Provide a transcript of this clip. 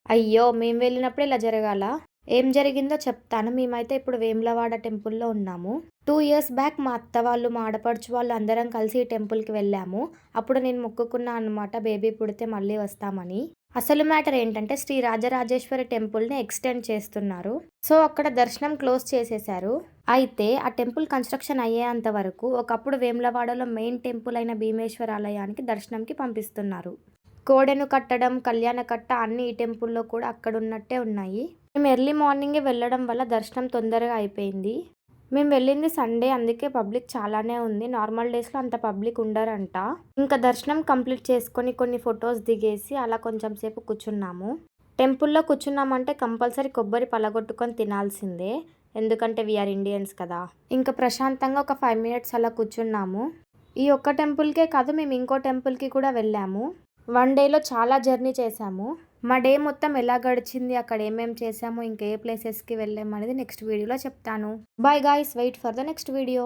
అయ్యో! మేము వెళ్ళినప్పుడు ఇలా జరగాల? ఏం జరిగిందో చెప్తాను. మేమైతే ఇప్పుడు వేములవాడ టెంపుల్‌లో ఉన్నాము. 2 ఇయర్స్ బ్యాక్ మా అత్త వాళ్ళు, మా ఆడపడుచు వాళ్ళు అందరం కలిసి ఈ టెంపుల్‌కి వెళ్ళాము. అప్పుడు నేను మొక్కుకున్నా అనమాట బేబీ పుడితే మళ్ళీ వస్తామని. అసలు మ్యాటర్ ఏంటంటే శ్రీ రాజరాజేశ్వరి టెంపుల్‌ని ఎక్స్‌టెండ్ చేస్తున్నారు. సో, అక్కడ దర్శనం క్లోజ్ చేసేశారు. అయితే ఆ టెంపుల్ కన్‌స్ట్రక్షన్ అయ్యేంత వరకు ఒకప్పుడు వేములవాడలో మెయిన్ టెంపుల్ అయిన భీమేశ్వర ఆలయానికి దర్శనంకి పంపిస్తున్నారు. కోడెను కట్టడం, కళ్యాణకట్ట అన్నీ ఈ టెంపుల్‌లో కూడా అక్కడున్నట్టే ఉన్నాయి. మేము ఎర్లీ మార్నింగే వెళ్ళడం వల్ల దర్శనం తొందరగా అయిపోయింది. మేము వెళ్ళింది సండే, అందుకే పబ్లిక్ చాలానే ఉంది. నార్మల్ డేస్‌లో అంత పబ్లిక్ ఉండరంట. ఇంకా దర్శనం కంప్లీట్ చేసుకొని కొన్ని ఫొటోస్ దిగేసి అలా కొంచెం సేపు కూర్చున్నాము. టెంపుల్‌లో కూర్చున్నామంటే కంపల్సరీ కొబ్బరి పలగొట్టుకొని తినాల్సిందే. ఎందుకంటే వి ఆర్ ఇండియన్స్ కదా! ఇంకా ప్రశాంతంగా ఒక 5 మినిట్స్ అలా కూర్చున్నాము. ఈ ఒక్క టెంపుల్‌కే కాదు, మేము ఇంకో టెంపుల్‌కి కూడా వెళ్ళాము. 1 డేలో చాలా జర్నీ చేశాము. మా డే మొత్తం ఎలా గడిచింది, అక్కడ ఏమేం చేశాము, ఇంకా ఏ ప్లేసెస్‌కి వెళ్ళామనేది నెక్స్ట్ వీడియోలో చెప్తాను. Bye guys, wait for the next video.